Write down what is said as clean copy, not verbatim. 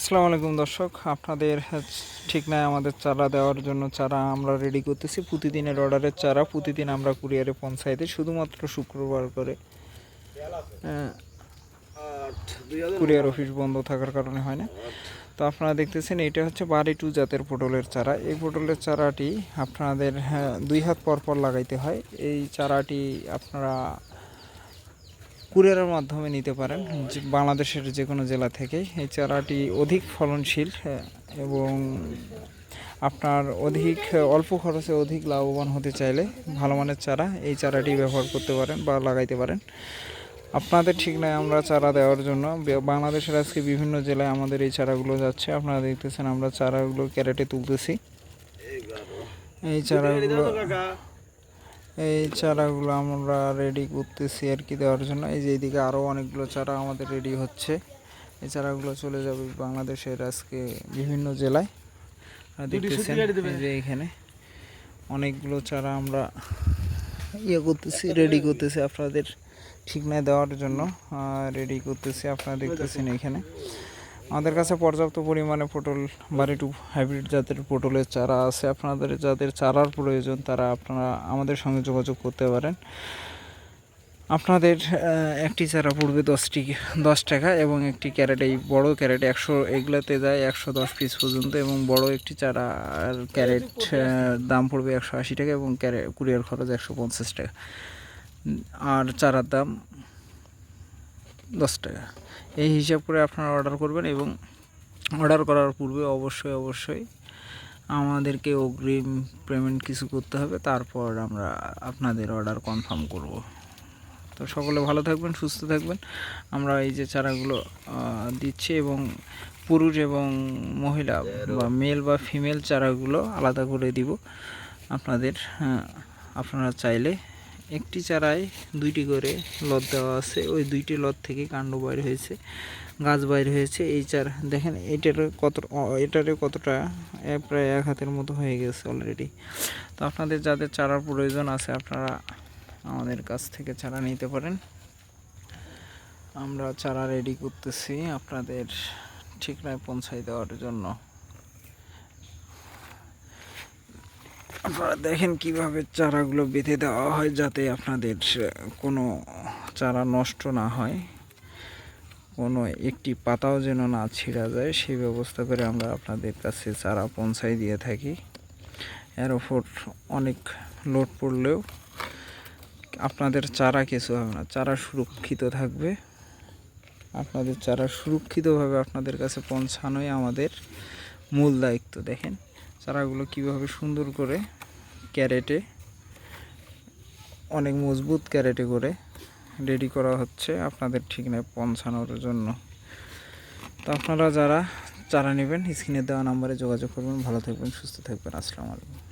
আসসালামু আলাইকুম দর্শক, আপনাদের ঠিক নাই আমাদের চারা দেওয়ার জন্য চারা আমরা রেডি করতেছি। প্রতিদিনের অর্ডারের চারা প্রতিদিন আমরা কুরিয়ারে পৌঁছাই দিই, শুধুমাত্র শুক্রবার করে কুরিয়ার অফিস বন্ধ থাকার কারণে হয় না। তো আপনারা দেখতেছেন এটা হচ্ছে বাড়ি টু জাতের পটলের চারা। এই পটলের চারাটি আপনাদের 2 হাত পর পর লাগাইতে হয়। এই চারাটি আপনারা কুরিয়ারের মাধ্যমে নিতে পারেন বাংলাদেশের যে কোনো জেলা থেকে। এই চারাটি অধিক ফলনশীল এবং আপনার অল্প খরচে অধিক লাভবান হতে চাইলে ভালো মানের চারা এই চারাটি ব্যবহার করতে পারেন বা লাগাইতে পারেন। আপনাদের ঠিক নাই আমরা চারা দেওয়ার জন্য বাংলাদেশের আজকে বিভিন্ন জেলায় আমাদের এই চারাগুলো যাচ্ছে। আপনারা দেখতেছেন আমরা চারাগুলো ক্যারেটে তুলতেছি। এই চারাগুলো আমরা রেডি করতেছি আর কি দেওয়ার জন্য। এই যে এইদিকে আরও অনেকগুলো চারা আমাদের রেডি হচ্ছে। এই চারাগুলো চলে যাবে বাংলাদেশের আজকে বিভিন্ন জেলায়। দেখতেছেন যে এখানে অনেকগুলো চারা আমরা রেডি করতেছি আপনাদের ঠিকানা দেওয়ার জন্য রেডি করতেছি। আপনারা দেখতেছেন এখানে আমাদের কাছে পর্যাপ্ত পরিমাণে পটল বাড়ি টু হাইব্রিড জাতের পটলের চারা আছে। আপনাদের যাদের চারার প্রয়োজন তারা আপনারা আমাদের সঙ্গে যোগাযোগ করতে পারেন। আপনাদের একটি চারা পড়বে 10 টাকা এবং একটি ক্যারেট, এই বড় ক্যারেট 100, এগুলাতে যায় 110 পিস পর্যন্ত, এবং বড় একটি চারার ক্যারেট দাম পড়বে 180 টাকা এবং কুরিয়ার খরচ 150 টাকা, আর চারার দাম 10 টাকা। এই হিসাব করে আপনারা অর্ডার করবেন এবং অর্ডার করার পূর্বে অবশ্যই আমাদেরকে অগ্রিম পেমেন্ট কিছু করতে হবে, তারপর আমরা আপনাদের অর্ডার কনফার্ম করব। তো সকলে ভালো থাকবেন, সুস্থ থাকবেন। আমরা এই যে চারাগুলো দিচ্ছি এবং পুরুষ এবং মহিলা বা মেল বা ফিমেল চারাগুলো আলাদা করে দিব আপনাদের। আপনারা চাইলে একটি চারায় 2টি করে লত দেওয়া আছে, ওই 2টি লত থেকে কাণ্ড বাইর হয়েছে, গাছ বাইর হয়েছে। এই চারা দেখেন এটারে কতটা প্রায় 1 হাতের মতো হয়ে গেছে অলরেডি। তো আপনাদের যাদের চারার প্রয়োজন আছে আপনারা আমাদের কাছ থেকে চারা নিতে পারেন। আমরা চারা রেডি করতেছি আপনাদের ঠিকানায় পৌঁছাই দেওয়ার জন্য। আপনারা দেখেন কিভাবে চারাগুলো বেঁধে দেওয়া হয় যাতে আপনাদের কোনো চারা নষ্ট না হয়, কোনো একটি পাতাও যেন না ছিঁড়া যায়, সেই ব্যবস্থা করে আমরা আপনাদের কাছে চারা পৌঁছাই দিয়ে থাকি। এর ওপর অনেক লোড পড়লেও আপনাদের চারা কিছু হবে না, চারা সুরক্ষিত থাকবে। আপনাদের চারা সুরক্ষিতভাবে আপনাদের কাছে পৌঁছানোই আমাদের মূল দায়িত্ব। দেখেন চারাগুলো কিভাবে সুন্দর করে ক্যারেটে, অনেক মজবুত ক্যারেটে করে রেডি করা হচ্ছে আপনাদের ঠিকানায় পৌঁছানোর জন্য। তো আপনারা যারা চারা নেবেন স্ক্রিনে দেওয়া নাম্বারে যোগাযোগ করবেন। ভালো থাকবেন, সুস্থ থাকবেন। আসসালামু আলাইকুম।